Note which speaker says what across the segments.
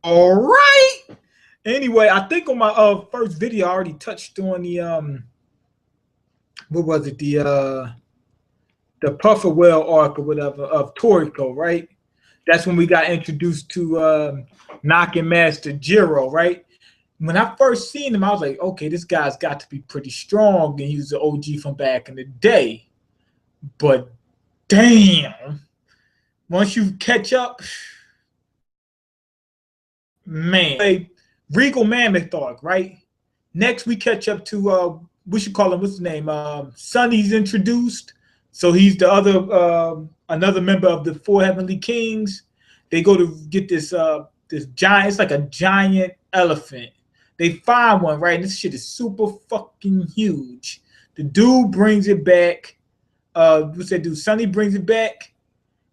Speaker 1: All right. Anyway, I think on my first video I already touched on the what was it, the puffer whale arc or whatever of Toriko, right? That's when we got introduced to Knocking Master Jiro, right? When I first seen him, I was like, okay, this guy's got to be pretty strong, and he was the OG from back in the day. But damn, once you catch up, man, a Regal Mammoth arc, right? Next, we catch up to we should call him, what's his name? Sonny's introduced, so he's the other another member of the Four Heavenly Kings. They go to get this giant. It's like a giant elephant. They find one, right? And this shit is super fucking huge. The dude brings it back. What's that dude? Sonny brings it back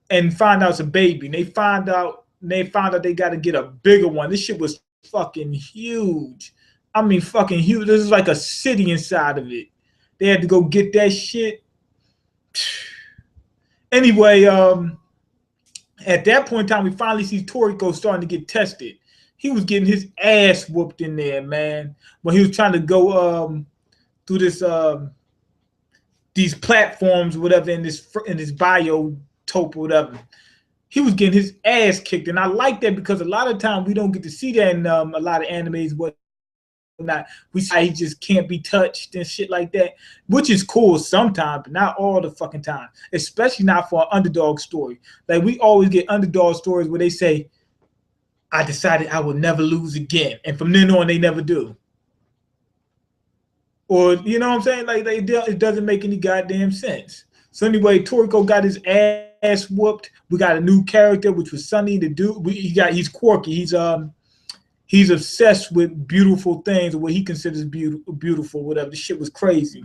Speaker 1: and find out it's a baby. And they found out they got to get a bigger one. This shit was fucking huge. I mean, fucking huge. This is like a city inside of it. They had to go get that shit. Anyway, at that point in time, we finally see Toriko starting to get tested. He was getting his ass whooped in there, man. When he was trying to go through these platforms, whatever, in this biotope or whatever. He was getting his ass kicked, and I like that because a lot of times we don't get to see that in a lot of animes. Not we say he just can't be touched and shit like that, which is cool sometimes, but not all the fucking time. Especially not for an underdog story. Like we always get underdog stories where they say, "I decided I will never lose again," and from then on they never do. Or you know what I'm saying? Like it doesn't make any goddamn sense. So anyway, Toriko got his ass whooped. We got a new character, which was Sunny. The dude, he's quirky. He's obsessed with beautiful things, or what he considers beautiful, whatever. The shit was crazy.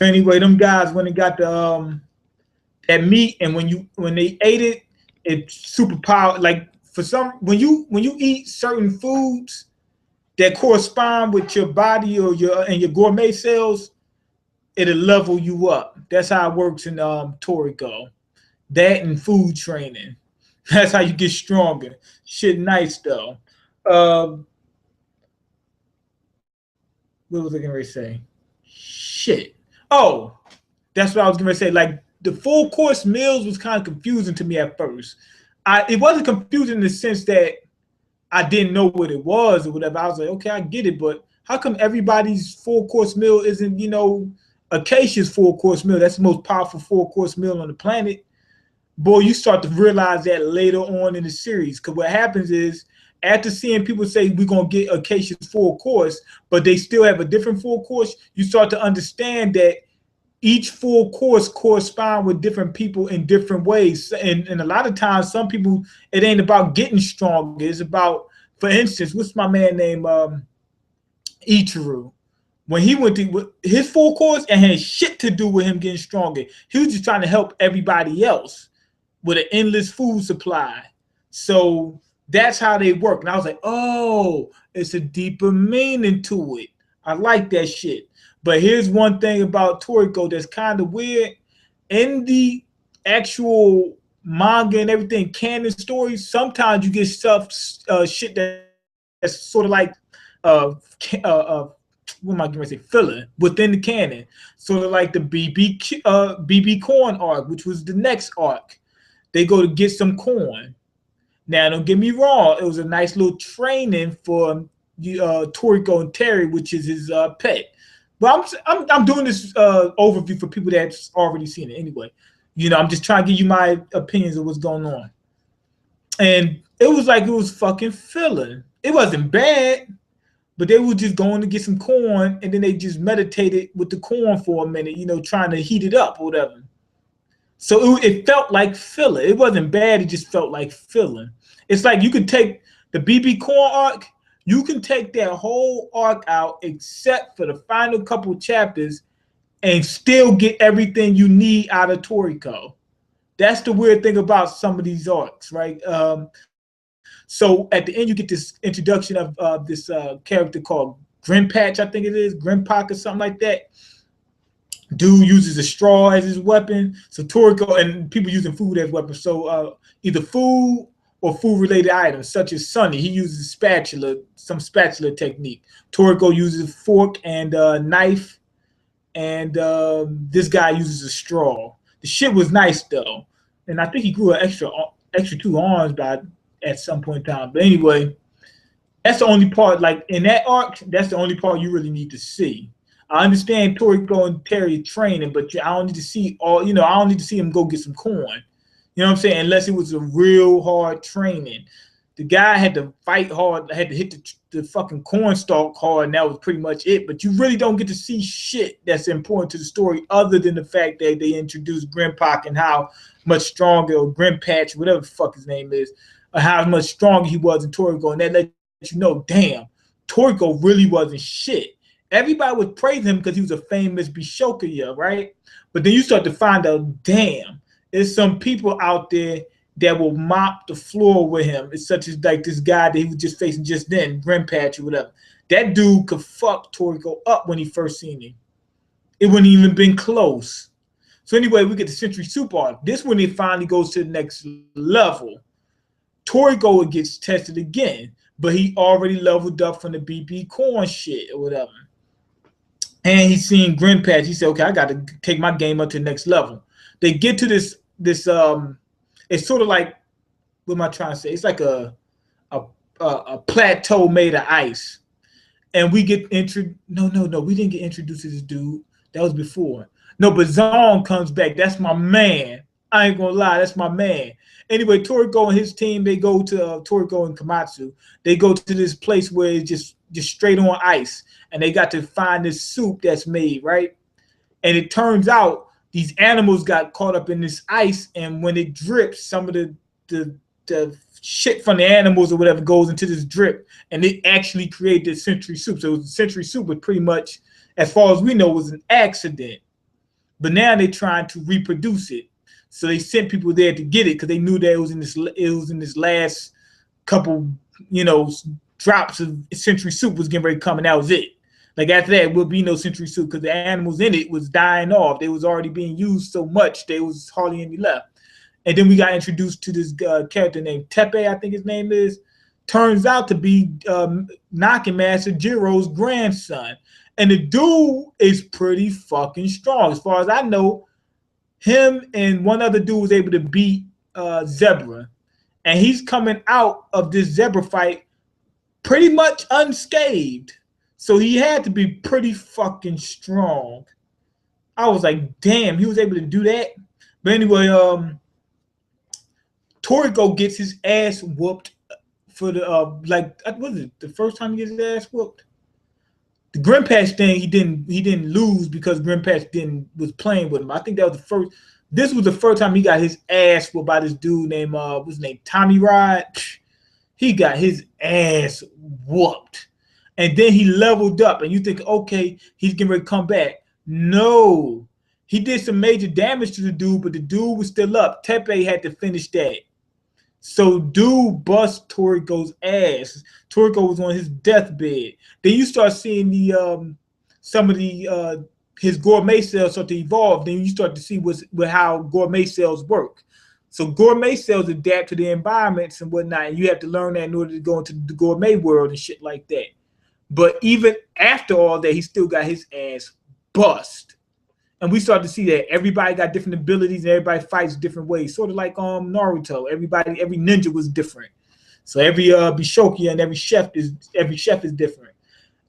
Speaker 1: Anyway, them guys went and got that meat, and when they ate it, it's super power. Like for some, when you eat certain foods that correspond with your body or your gourmet cells, it'll level you up. That's how it works in Toriko. That and food training. That's how you get stronger. Shit, nice though. What was I gonna say? Shit. Oh, that's what I was gonna say. Like the full course meals was kind of confusing to me at first. It wasn't confusing in the sense that I didn't know what it was or whatever. I was like, okay, I get it, but how come everybody's full course meal isn't, Acacia's full course meal? That's the most powerful full course meal on the planet. Boy, you start to realize that later on in the series. Because what happens is, after seeing people say we're going to get Acacia's full course, but they still have a different full course, you start to understand that each full course corresponds with different people in different ways. And a lot of times, some people, it ain't about getting stronger. It's about, for instance, what's my man named Ichiru? When he went to his full course, it had shit to do with him getting stronger. He was just trying to help everybody else with an endless food supply. So that's how they work. And I was like, oh, it's a deeper meaning to it. I like that shit. But here's one thing about Toriko that's kind of weird. In the actual manga and everything, canon stories, sometimes you get stuff, shit that's sort of like, what am I going to say, filler within the canon. Sort of like the BB corn arc, which was the next arc. They go to get some corn. Now, don't get me wrong. It was a nice little training for Toriko and Terry, which is his pet. But I'm doing this overview for people that's already seen it anyway. I'm just trying to give you my opinions of what's going on. And it was like it was fucking filler. It wasn't bad, but they were just going to get some corn, and then they just meditated with the corn for a minute, trying to heat it up or whatever. So it felt like filler. It wasn't bad. It just felt like filler. It's like you could take the BB corn arc, you can take that whole arc out except for the final couple chapters and still get everything you need out of Toriko. That's the weird thing about some of these arcs, right? So at the end, you get this introduction of this character called Grinpatch, I think it is, Grinpock or something like that. Dude uses a straw as his weapon. So Toriko, and people using food as weapons. So either food or food-related items, such as Sunny. He uses some spatula technique. Toriko uses a fork and a knife, and this guy uses a straw. The shit was nice though, and I think he grew an extra 2 arms at some point in time. But anyway, that's the only part. Like in that arc, that's the only part you really need to see. I understand Toriko and Terry training, but I don't need to see all. I don't need to see him go get some corn. You know what I'm saying? Unless it was a real hard training. The guy had to fight hard, had to hit the fucking cornstalk hard, and that was pretty much it. But you really don't get to see shit that's important to the story other than the fact that they introduced Grimpock and how much stronger, or Grimpatch, whatever the fuck his name is, or how much stronger he was in Toriko. And that let you know, damn, Toriko really wasn't shit. Everybody would praise him because he was a famous Bishokuya, right? But then you start to find out, damn, there's some people out there that will mop the floor with him. It's such as like this guy that he was just facing just then, Grimpatch or whatever. That dude could fuck Toriko up when he first seen him. It wouldn't even been close. So anyway, we get the Century Soup arc. This one, it finally goes to the next level. Toriko gets tested again, but he already leveled up from the BB corn shit or whatever. And he's seeing Grimpatch. He said, okay, I got to take my game up to the next level. They get to this it's sort of like, what am I trying to say? It's like a plateau made of ice. And we get no, we didn't get introduced to this dude. That was before. No, but Zong comes back. That's my man. I ain't gonna lie, that's my man. Anyway, Toriko and his team, they go to Toriko and Komatsu. They go to this place where it's just straight on ice. And they got to find this soup that's made, right? And it turns out these animals got caught up in this ice, and when it drips, some of the shit from the animals or whatever goes into this drip, and it actually created the Century Soup. So the Century Soup was pretty much, as far as we know, was an accident. But now they're trying to reproduce it. So they sent people there to get it because they knew that it was in this last couple, drops of Century Soup was getting ready to come, and that was it. Like after that, will be no Century Soup because the animals in it was dying off. They was already being used so much, there was hardly any left. And then we got introduced to this character named Teppei, I think his name is. Turns out to be Knocking Master Jiro's grandson. And the dude is pretty fucking strong. As far as I know, him and one other dude was able to beat Zebra. And he's coming out of this Zebra fight pretty much unscathed. So he had to be pretty fucking strong. I was like, damn, he was able to do that. But anyway, Toriko gets his ass whooped for the what was it? The first time he gets his ass whooped? The Grimpatch thing, he didn't lose because Grimpatch was playing with him. I think that was the first. This was the first time he got his ass whooped by this dude named what's his name? Tommy Rod. He got his ass whooped. And then he leveled up, and you think, okay, he's getting ready to come back. No. He did some major damage to the dude, but the dude was still up. Teppei had to finish that. So dude bust Toriko's ass. Toriko was on his deathbed. Then you start seeing some of his gourmet cells start to evolve. Then you start to see how gourmet cells work. So gourmet cells adapt to the environments and whatnot, and you have to learn that in order to go into the gourmet world and shit like that. But even after all that, he still got his ass bust. And we start to see that everybody got different abilities and everybody fights different ways. Sort of like Naruto. Every ninja was different. So every Bishokuya and every chef is different.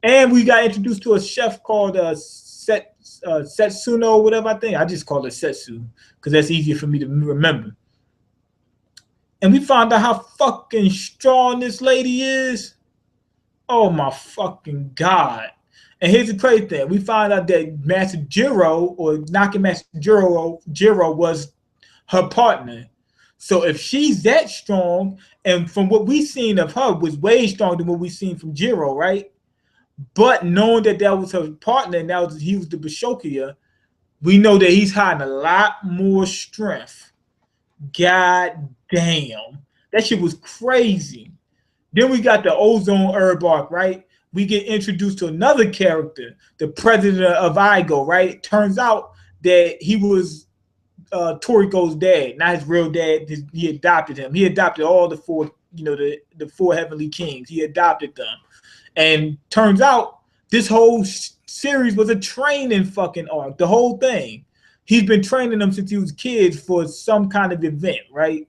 Speaker 1: And we got introduced to a chef called Setsuno or whatever, I think. I just call it Setsu because that's easier for me to remember. And we found out how fucking strong this lady is. Oh my fucking God. And here's the crazy thing. We found out that Master Jiro, or Knocking Master Jiro was her partner. So if she's that strong, and from what we seen of her was way stronger than what we seen from Jiro, right? But knowing that was her partner and he was the Bishokuya, we know that he's hiding a lot more strength. God damn. That shit was crazy. Then we got the Ozone Herb arc, right? We get introduced to another character, the president of Igo, right? It turns out that he was Toriko's dad, not his real dad. He adopted him. He adopted all the four, the four heavenly kings. He adopted them, and turns out this whole series was a training fucking arc. The whole thing. He's been training them since he was kids for some kind of event, right?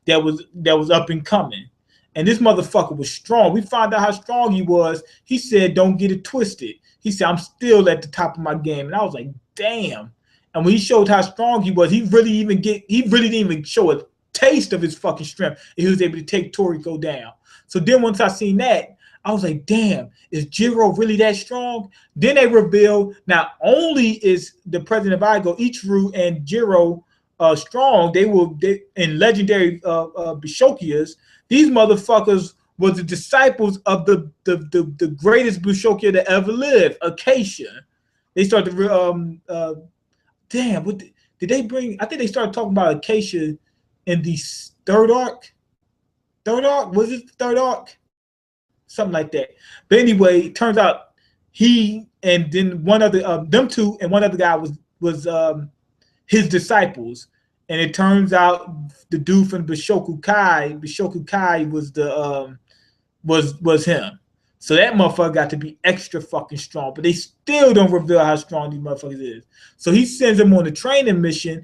Speaker 1: That was up and coming. And this motherfucker was strong. We found out how strong he was. He said, "Don't get it twisted." He said, "I'm still at the top of my game." And I was like, damn. And when he showed how strong he was, he really didn't even show a taste of his fucking strength. And he was able to take Toriko down. So then once I seen that, I was like, damn, is Jiro really that strong? Then they reveal not only is the president of Igo, Ichiru, and Jiro strong, they in legendary Bishokias. These motherfuckers were the disciples of the greatest Bushokia that ever lived, Acacia. They started damn, what did they bring? I think they started talking about Acacia in the third arc. Third arc? Was it the third arc? Something like that. But anyway, it turns out he and then one other them two and one other guy was his disciples. And it turns out the dude from Bishoku Kai was the was him. So that motherfucker got to be extra fucking strong, but they still don't reveal how strong these motherfuckers is. So he sends them on a training mission.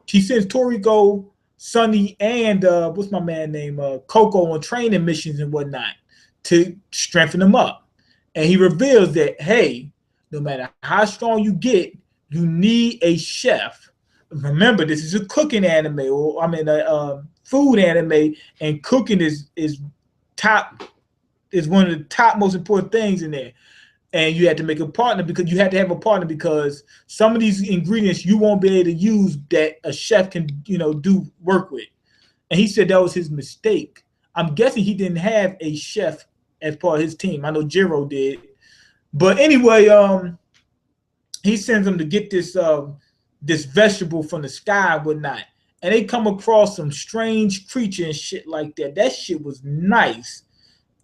Speaker 1: He sends Toriko, Sunny, and what's my man name? Coco on training missions and whatnot to strengthen them up. And he reveals that, hey, no matter how strong you get, you need a chef. Remember, this is a cooking anime, or I mean a food anime, and cooking is one of the top most important things in there. And you had to make a partner because you had to have a partner because some of these ingredients you won't be able to use that a chef can, do work with. And he said that was his mistake. I'm guessing he didn't have a chef as part of his team. I know Jiro did. But anyway, he sends them to get this vegetable from the sky and whatnot. And they come across some strange creature and shit like that. That shit was nice.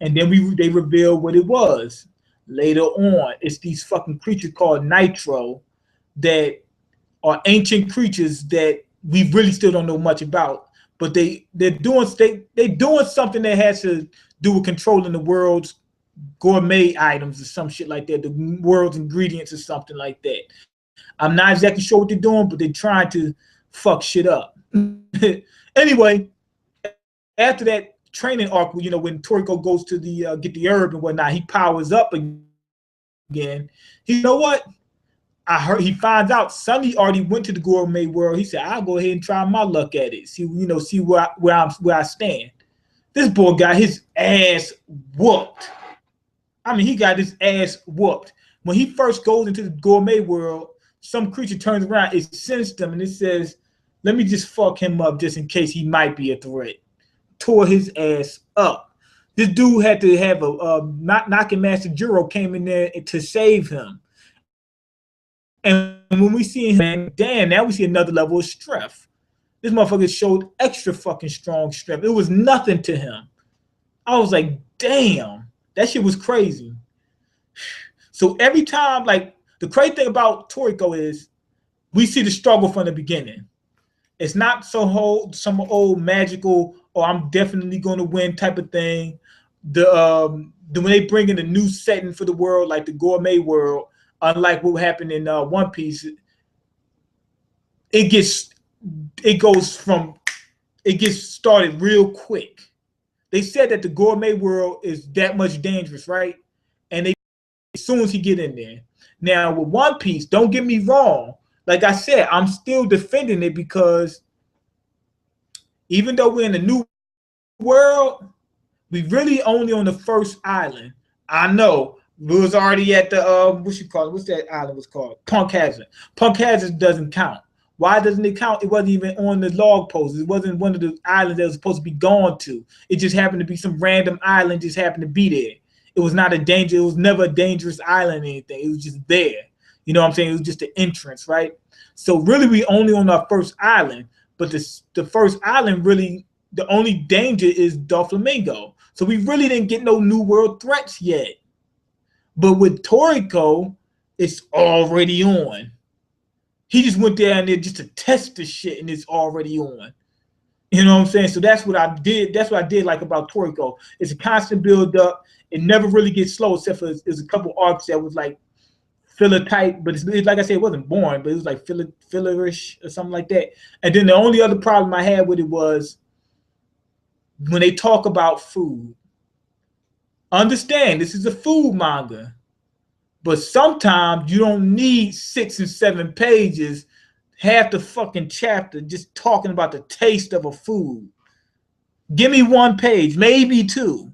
Speaker 1: And then they reveal what it was. Later on, it's these fucking creatures called Nitro that are ancient creatures that we really still don't know much about. But they're doing something that has to do with controlling the world's gourmet items or some shit like that, the world's ingredients or something like that. I'm not exactly sure what they're doing, but they're trying to fuck shit up. Anyway, after that training arc, when Toriko goes to the get the herb and whatnot, he powers up again. You know what? I heard he finds out Sunny already went to the gourmet world. He said, "I'll go ahead and try my luck at it. See where I stand." This boy got his ass whooped. I mean, he got his ass whooped. When he first goes into the gourmet world, some creature turns around, it sensed him, and it says, "Let me just fuck him up just in case he might be a threat." Tore his ass up. This dude had to have knocking Master Jiro came in there to save him. And when we see him, damn, now we see another level of strength. This motherfucker showed extra fucking strong strength. It was nothing to him. I was like, damn, that shit was crazy. So every time, like, the crazy thing about Toriko is we see the struggle from the beginning. It's not some old magical, or I'm definitely going to win type of thing. When they bring in a new setting for the world, like the gourmet world, unlike what happened in One Piece, it gets started real quick. They said that the gourmet world is that much dangerous, right? And as soon as he get in there. Now with One Piece, don't get me wrong. Like I said, I'm still defending it because even though we're in a new world, we really only on the first island. I know we was already at the what's that island was called? Punk Hazard. Punk Hazard doesn't count. Why doesn't it count? It wasn't even on the log post. It wasn't one of the islands that was supposed to be gone to. It just happened to be some random island just happened to be there. It was not a danger. It was never a dangerous island or anything. It was just there. You know what I'm saying? It was just the entrance, right? So really, we only on our first island. But the first island, really, the only danger is Doflamingo. So we really didn't get no new world threats yet. But with Toriko, it's already on. He just went down there just to test the shit, and it's already on. You know what I'm saying? So that's what I did. That's what I did like about Toriko. It's a constant build up. It never really gets slow, except for there's a couple arcs that was like filler type, but it's like I said, it wasn't boring, but it was like fillerish or something like that. And then the only other problem I had with it was when they talk about food. Understand, this is a food manga, but sometimes you don't need 6 and 7 pages, half the fucking chapter just talking about the taste of a food. Give me 1 page, maybe 2.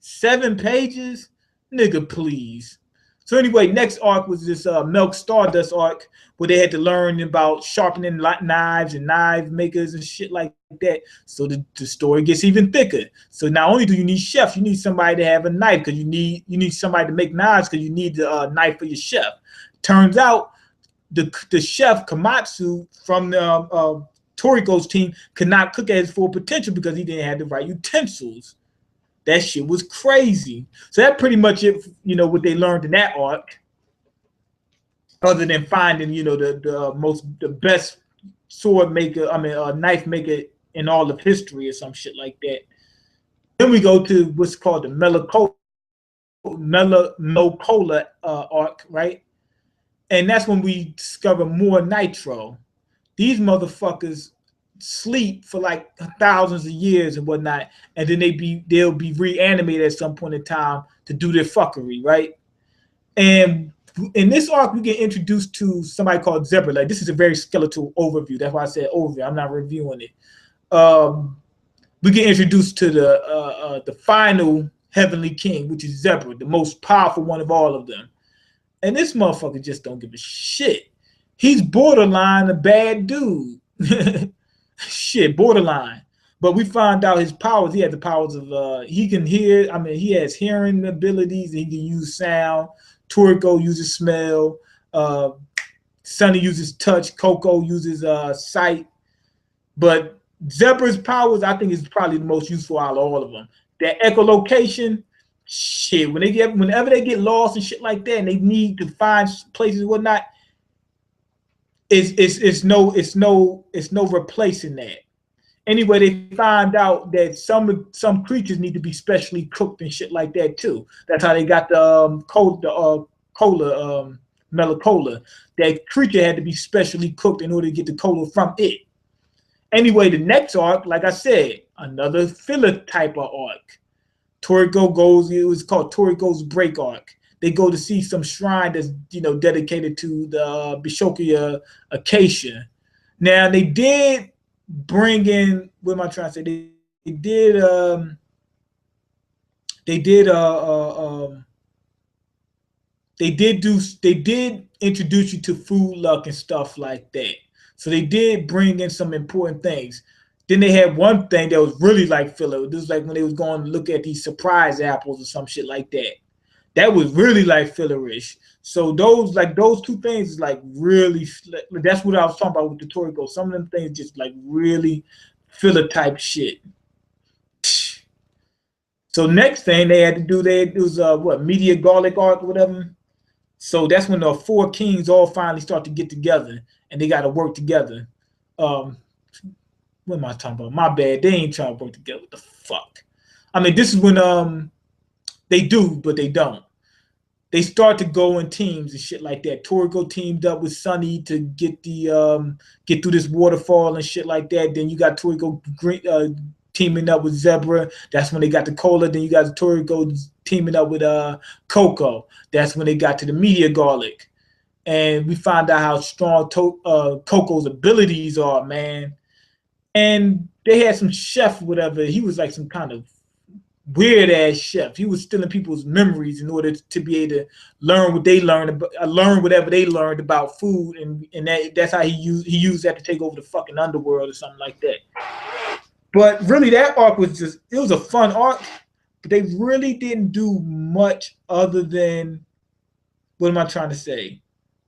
Speaker 1: 7 pages? Nigga, please. So anyway, next arc was this Milk Stardust arc where they had to learn about sharpening knives and knife makers and shit like that. So the story gets even thicker. So not only do you need chefs, you need somebody to have a knife because you need somebody to make knives because you need the knife for your chef. Turns out the chef Komatsu from the Toriko's team could not cook at his full potential because he didn't have the right utensils. That shit was crazy. So that's pretty much it, you know, what they learned in that arc. Other than finding, you know, the best sword maker, knife maker in all of history or some shit like that. Then we go to what's called the Melancholia arc, right? And that's when we discover more Nitro. These motherfuckers sleep for like thousands of years and whatnot, and then they'll be reanimated at some point in time to do their fuckery, right? And in this arc, we get introduced to somebody called Zebra. Like, this is a very skeletal overview. That's why I said overview. I'm not reviewing it. We get introduced to the final Heavenly King, which is Zebra, the most powerful one of all of them. And this motherfucker just don't give a shit. He's borderline a bad dude. Shit, borderline. But we found out his powers. He had the powers of he can hear. I mean, he has hearing abilities. He can use sound. Toriko uses smell. Sunny uses touch. Coco uses sight. But Zebra's powers, I think, is probably the most useful out of all of them. That echolocation, shit. Whenever they get lost and shit like that, and they need to find places and whatnot, it's no replacing that. Anyway, they find out that some creatures need to be specially cooked and shit like that too. That's how they got the Melancholia. That creature had to be specially cooked in order to get the cola from it. Anyway, the next arc, like I said, another filler type of arc. Toriko goes. It was called Toriko's Break arc. They go to see some shrine that's, you know, dedicated to the Bishokia Acacia. Now they did bring in, what am I trying to say? They did introduce you to food luck and stuff like that. So they did bring in some important things. Then they had one thing that was really like filler. This was like when they was going to look at these surprise apples or some shit like that. That was really like fillerish. So those two things is like really, that's what I was talking about with the Toriko. Some of them things just like really filler type shit. So next thing they had to do, it was Media Garlic arc or whatever. So that's when the 4 kings all finally start to get together and they got to work together. What am I talking about? My bad. They ain't trying to work together. What the fuck? I mean, this is when they do, but they don't. They start to go in teams and shit like that. Toriko teamed up with Sunny to get through this waterfall and shit like that. Then you got Toriko teaming up with Zebra. That's when they got the cola. Then you got Toriko teaming up with Coco. That's when they got to the Media Garlic. And we found out how strong Coco's abilities are, man. And they had some chef, whatever. He was like some kind of weird ass chef. He was stealing people's memories in order to be able to learn what they learned, learn whatever they learned about food, and that's how he used that to take over the fucking underworld or something like that. But really, that arc was it was a fun arc, but they really didn't do much other than, what am I trying to say?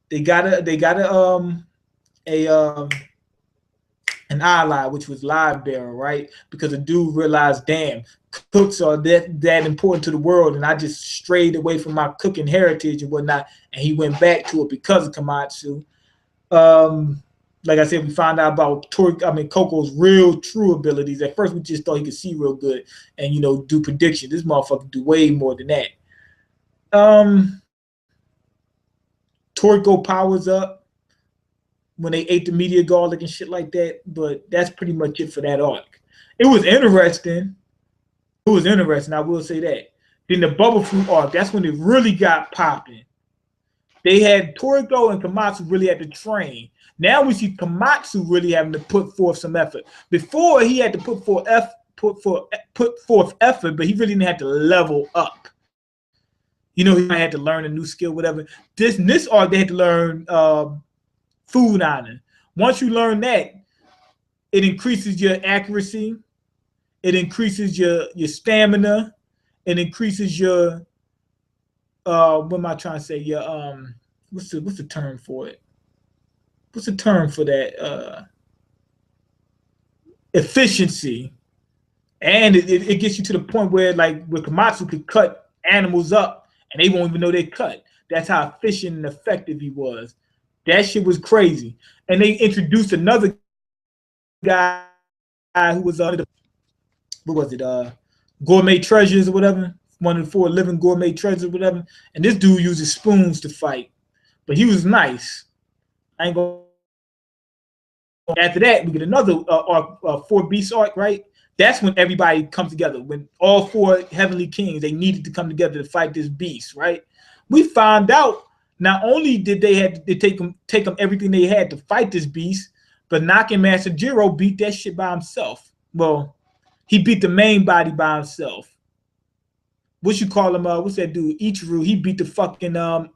Speaker 1: They got an ally, which was Live Bearer, right? Because the dude realized, damn, cooks are that important to the world, and I just strayed away from my cooking heritage and whatnot, and he went back to it because of Komatsu. Um, like I said, we found out about Coco's real true abilities. At first, we just thought he could see real good and do predictions. This motherfucker do way more than that. Toriko powers up when they ate the meteor garlic and shit like that. But that's pretty much it for that arc. It was interesting. I will say that. Then the bubble fruit arc, that's when it really got popping. They had Toriko and Komatsu really had to train. Now we see Komatsu really having to put forth some effort. Before he had to put forth effort, but he really didn't have to level up. He had to learn a new skill, whatever. This arc, they had to learn food honor. Once you learn that, it increases your accuracy. It increases your stamina. It increases your what am I trying to say? Your what's the term for it? What's the term for that? Efficiency. And it gets you to the point where Komatsu could cut animals up and they won't even know they cut. That's how efficient and effective he was. That shit was crazy. And they introduced another guy who was what was it? Gourmet Treasures or whatever. One of the 4 living gourmet treasures or whatever. And this dude uses spoons to fight. But he was nice. I ain't gonna. After that, we get another 4 beast arc, right? That's when everybody comes together. When all 4 heavenly kings, they needed to come together to fight this beast, right? We found out not only did they have to take them everything they had to fight this beast, but Nakin Master Jiro beat that shit by himself. Well, he beat the main body by himself. What you call him? What's that dude? Ichiru. He beat the fucking the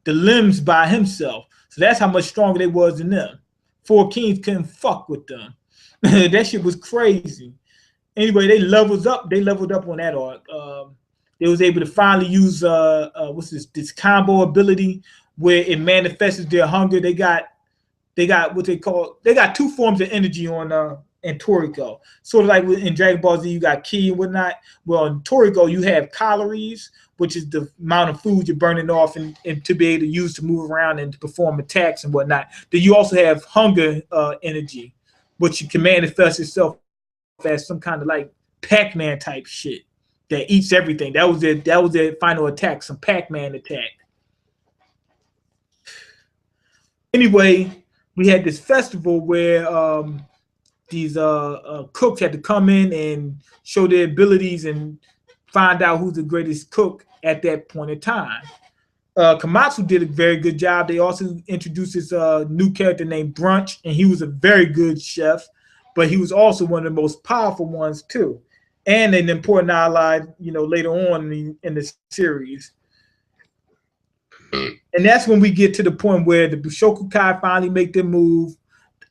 Speaker 1: limbs by himself. So that's how much stronger they was than them. 4 kings couldn't fuck with them. That shit was crazy. Anyway, they leveled up. They leveled up on that arc. They was able to finally use what's this combo ability where it manifests their hunger. They got what they call. They got 2 forms of energy on in Toriko. Sort of like in Dragon Ball Z, you got ki and whatnot. Well, in Toriko, you have calories, which is the amount of food you're burning off and to be able to use to move around and to perform attacks and whatnot. Then you also have hunger energy, which can manifest itself as some kind of like Pac-Man type shit that eats everything. That was their final attack, some Pac-Man attack. Anyway, we had this festival where these cooks had to come in and show their abilities and find out who's the greatest cook at that point in time. Komatsu did a very good job. They also introduced this new character named Brunch, and he was a very good chef, but he was also one of the most powerful ones too, and an important ally, later on in the series. And that's when we get to the point where the Bushokukai finally make their move.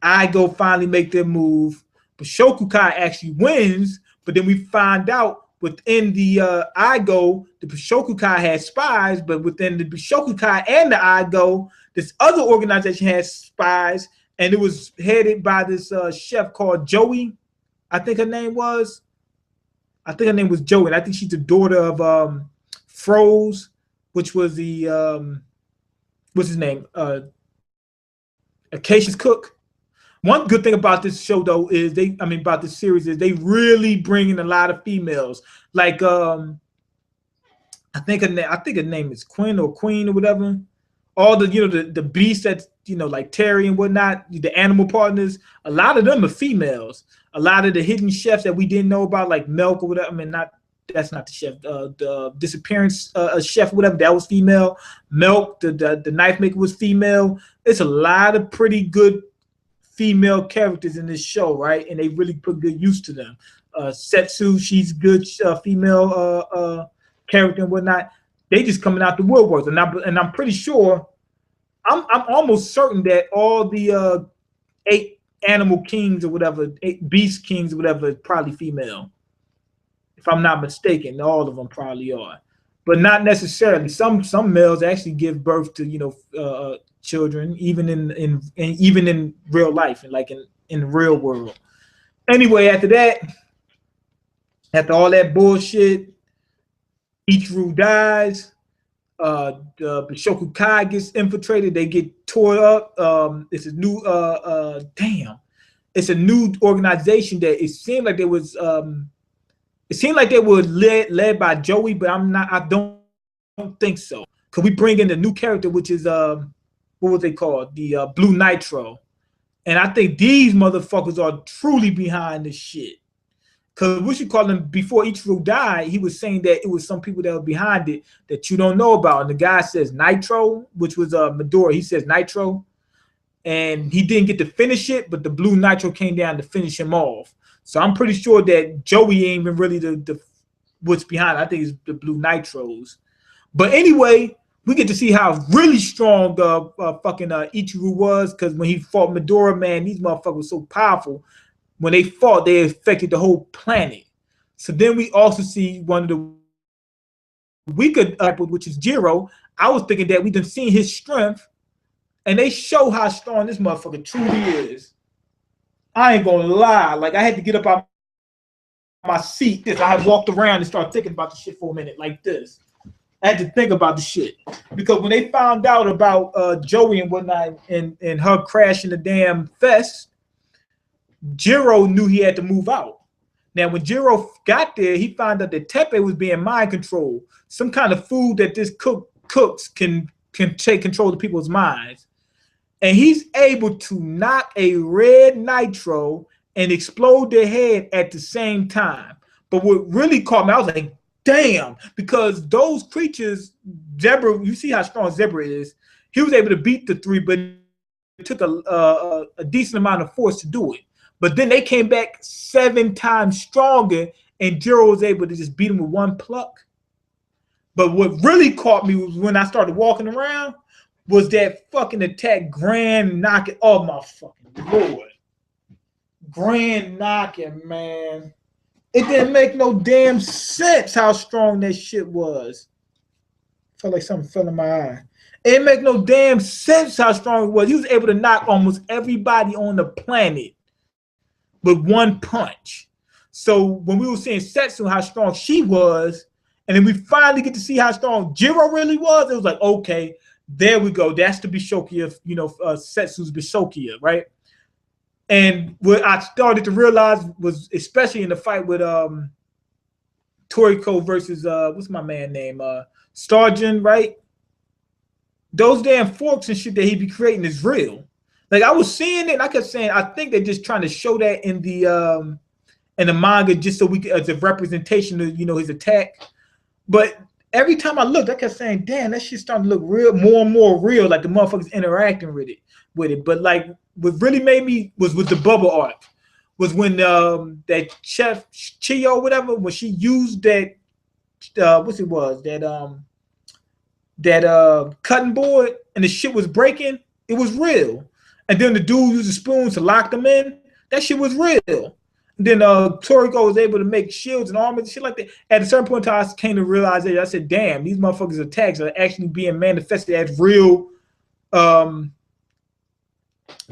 Speaker 1: Igo finally make their move. Bushokukai actually wins, but then we find out within the Igo, the Bushokukai had spies, but within the Bushokukai and the Igo, this other organization has spies, and it was headed by this chef called Joey. I think her name was Joey, and I think she's the daughter of Froze, which was the what's his name? Acacia's cook. One good thing about this show, though, is about this series is they really bring in a lot of females. Like I think her name is Quinn or Queen or whatever. All the the beasts that like Terry and whatnot, the animal partners. A lot of them are females. A lot of the hidden chefs that we didn't know about, like Milk or whatever. That's not the chef. The disappearance chef, whatever, that was female. Milk, the knife maker, was female. It's a lot of pretty good female characters in this show, right? And they really put good use to them. Setsu, she's good female character and whatnot. They just coming out the woodwork, and I'm pretty sure, I'm almost certain that all the 8 animal kings or whatever, 8 beast kings or whatever, is probably female. If I'm not mistaken, all of them probably are, but not necessarily. Some males actually give birth to children, even in real life and like in the real world. Anyway, after all that bullshit, Ichiru dies. the Bishoku Kai gets infiltrated. They get tore up. It's a new it's a new organization that it seemed like there was it seemed like they were led by Joey, but I don't think so. Cause we bring in the new character, which is what was they called? The Blue Nitro. And I think these motherfuckers are truly behind this shit. Because what you call him, before Ichiro died, he was saying that it was some people that were behind it that you don't know about. And the guy says Nitro, which was Midori. He says Nitro. And he didn't get to finish it, but the Blue Nitro came down to finish him off. So I'm pretty sure that Joey ain't even really the what's behind it. I think it's the Blue Nitros. But anyway, we get to see how really strong fucking Ichiro was, because when he fought Midori, man, these motherfuckers were so powerful. When they fought, they affected the whole planet. So then we also see one of the weaker which is Jiro. I was thinking that we done seen his strength, and they show how strong this motherfucker truly is. I ain't gonna lie. Like, I had to get up out my seat. I had walked around and started thinking about the shit for a minute like this. I had to think about the shit. Because when they found out about Joey and whatnot and her crashing the damn fest, Jiro knew he had to move out. Now, when Jiro got there, he found out that Teppei was being mind controlled. Some kind of food that this cooks can take control of people's minds. And he's able to knock a red nitro and explode their head at the same time. But what really caught me, I was like, damn, because those creatures, Zebra, you see how strong Zebra is. He was able to beat the three, but it took a decent amount of force to do it. But then they came back 7 times stronger, and Jiro was able to just beat him with one pluck. But what really caught me was when I started walking around, was that fucking attack, Grand Knocking. Oh my fucking Lord. Grand Knocking, man. It didn't make no damn sense how strong that shit was. Felt like something fell in my eye. It didn't make no damn sense how strong it was. He was able to knock almost everybody on the planet with one punch. So when we were seeing Setsu, how strong she was, and then we finally get to see how strong Jiro really was, it was like, okay, there we go. That's the Bishokia, Setsu's Bishokia, right? And what I started to realize was, especially in the fight with Toriko versus what's my man name? Starjin, right? Those damn forks and shit that he be creating is real. Like, I was seeing it, and I kept saying, I think they're just trying to show that in the manga, just so we could, as a representation of his attack. But every time I looked, I kept saying, damn, that shit starting to look real, more and more real, like the motherfuckers interacting with it. But like, what really made me was with the bubble arc, was when that Chef Chiyo or whatever, when she used that that cutting board and the shit was breaking, it was real. And then the dude used a spoon to lock them in, that shit was real. And then Toriko was able to make shields and armor and shit like that. At a certain point in time, I came to realize that I said, damn, these motherfuckers' attacks are actually being manifested as real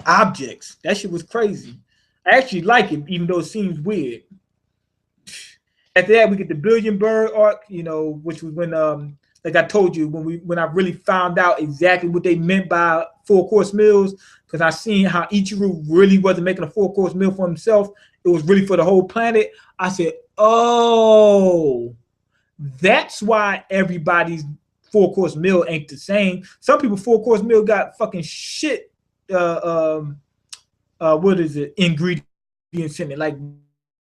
Speaker 1: objects. That shit was crazy. I actually like it, even though it seems weird. After that, we get the Billion Bird arc, which was when, like I told you, when I really found out exactly what they meant by 4-course meals, because I seen how Ichiro really wasn't making a 4-course meal for himself. It was really for the whole planet. I said, oh, that's why everybody's 4-course meal ain't the same. Some people 4-course meal got fucking shit. What is it? Ingredients in it, like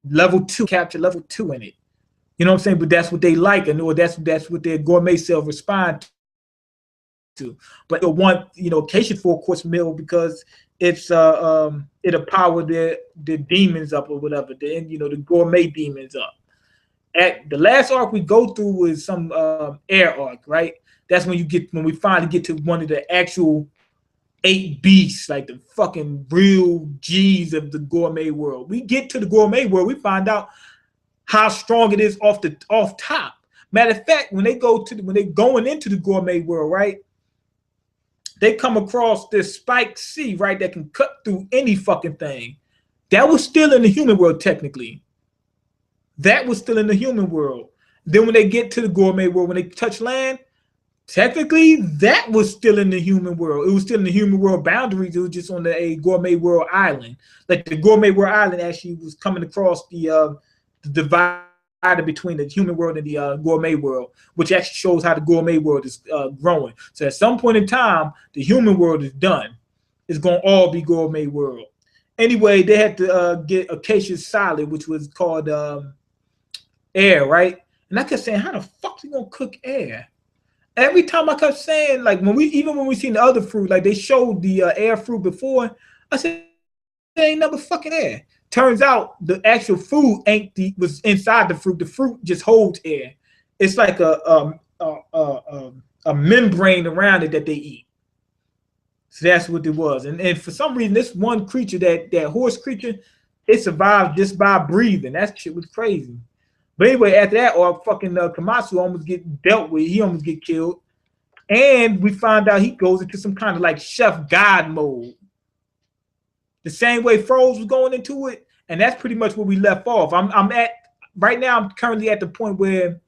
Speaker 1: level 2, capture level 2 in it. You know what I'm saying? But that's what they like, and or that's what their gourmet cells respond to. But they want, occasion 4-course meal because it's it'll power the demons up or whatever, the gourmet demons up. At the last arc we go through was some air arc, right? That's when we finally get to one of the actual 8 beasts, like the fucking real G's of the gourmet world. We get to the gourmet world, we find out how strong it is off top. Matter of fact, when they're going into the gourmet world, right? They come across this spiked sea, right, that can cut through any fucking thing. That was still in the human world, technically. That was still in the human world. Then when they get to the gourmet world, when they touch land, Technically, that was still in the human world. It was still in the human world boundaries. It was just on a gourmet world island. Like the gourmet world island actually was coming across the divider between the human world and the gourmet world, which actually shows how the gourmet world is growing. So at some point in time, the human world is done. It's going to all be gourmet world. Anyway, they had to get acacia solid, which was called air, right? And I kept saying, how the fuck you going to cook air? Every time I kept saying, like when we seen the other fruit, like they showed the air fruit before, I said, there ain't never fucking air. Turns out the actual food was inside the fruit. The fruit just holds air. It's like a membrane around it that they eat. So that's what it was. And for some reason, this one creature, that horse creature, it survived just by breathing. That shit was crazy. But anyway, after that, fucking Kamasu almost get dealt with. He almost get killed. And we find out he goes into some kind of like chef god mode. The same way Froze was going into it. And that's pretty much where we left off. Right now, I'm currently at the point where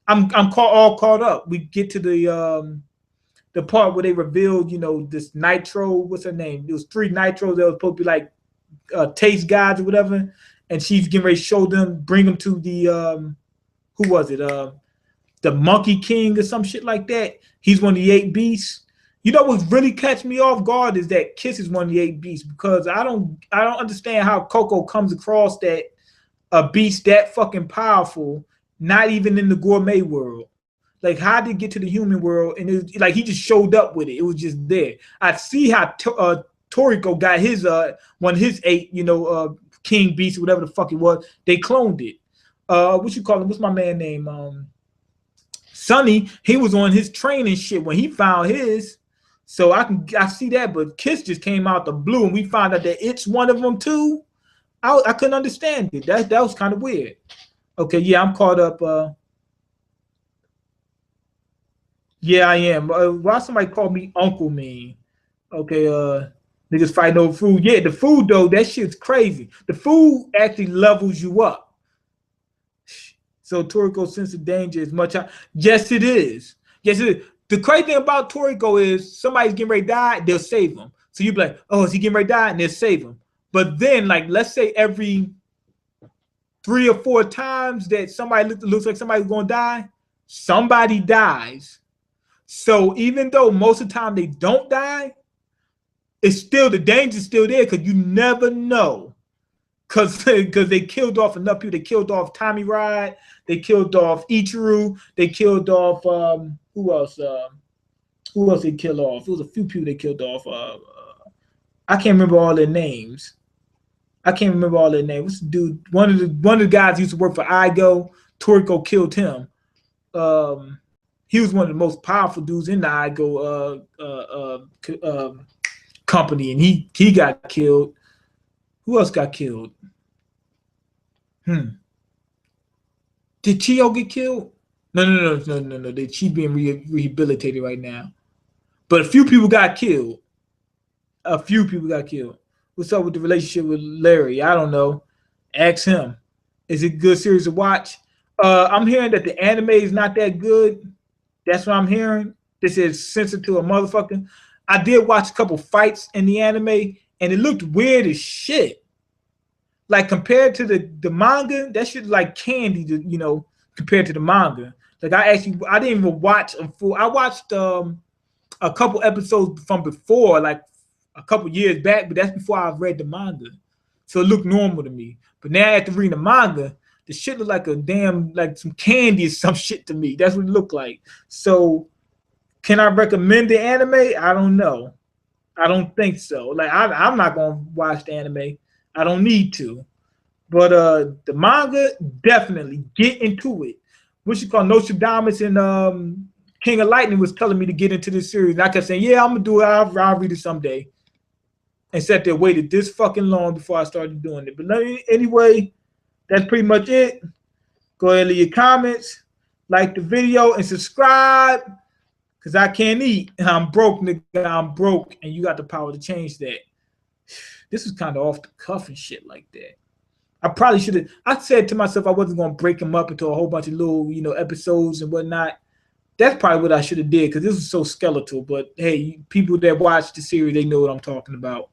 Speaker 1: I'm all caught up. We get to the part where they revealed, this Nitro, what's her name? It was 3 Nitros that was supposed to be like taste gods or whatever. And she's getting ready to show them, bring them to the, who was it? The Monkey King or some shit like that. He's one of the 8 beasts. You know what's really catching me off guard is that Kiss is one of the 8 beasts, because I don't understand how Coco comes across that a beast that fucking powerful, not even in the gourmet world. Like, how did it get to the human world? And it was, like, he just showed up with it. It was just there. I see how Toriko got his one of his 8, king beast, whatever the fuck it was. They cloned it. What you call him? What's my man name? Sonny. He was on his training shit when he found his. So I see that, but Kiss just came out the blue, and we found out that it's one of them too. I couldn't understand it. That was kind of weird. Okay, yeah, I'm caught up. Yeah, I am. Why somebody called me Uncle Mean? Okay, niggas fighting over food. Yeah, the food though, that shit's crazy. The food actually levels you up. So Toriko sense of danger is much. Yes, it is. Yes, it is. The crazy thing about Toriko is somebody's getting ready to die, they'll save him. So you be like, oh, is he getting ready to die? And they'll save him. But then, like, let's say every 3 or 4 times that somebody looks like somebody's gonna die, somebody dies. So even though most of the time they don't die, it's still, the danger's still there, because you never know. Because they killed off enough people. They killed off Tommy Ride. They killed off Ichiru. They killed off who else? Who else they killed off? It was a few people they killed off. I can't remember all their names. What's the dude? One of the guys used to work for Igo. Toriko killed him. He was one of the most powerful dudes in the Igo company, and he got killed. Who else got killed? Did Chio get killed? No. She's being rehabilitated right now. But a few people got killed. What's up with the relationship with Larry? I don't know. Ask him. Is it a good series to watch? I'm hearing that the anime is not that good. That's what I'm hearing. This is sensitive to a motherfucker. I did watch a couple fights in the anime, and it looked weird as shit. Like, compared to the manga, that shit like candy, compared to the manga. Like, I didn't even watch a full. I watched a couple episodes from before, like a couple years back, but that's before I read the manga. So it looked normal to me. But now after reading the manga, the shit looked like a damn, like some candy or some shit to me. That's what it looked like. So can I recommend the anime? I don't know. I don't think so. Like, I'm not gonna watch the anime. I don't need to. But the manga, definitely get into it. What you call Nostradamus and King of Lightning was telling me to get into this series. And I kept saying, yeah, I'm gonna do it. I'll read it someday. And sat there, waited this fucking long before I started doing it. But anyway, that's pretty much it. Go ahead and leave your comments, like the video, and subscribe. Because I can't eat. And I'm broke, nigga. I'm broke. And you got the power to change that. This is kind of off the cuff and shit like that. I probably should have. I said to myself I wasn't going to break them up into a whole bunch of little, episodes and whatnot. That's probably what I should have did because this was so skeletal. But hey, people that watch the series, they know what I'm talking about.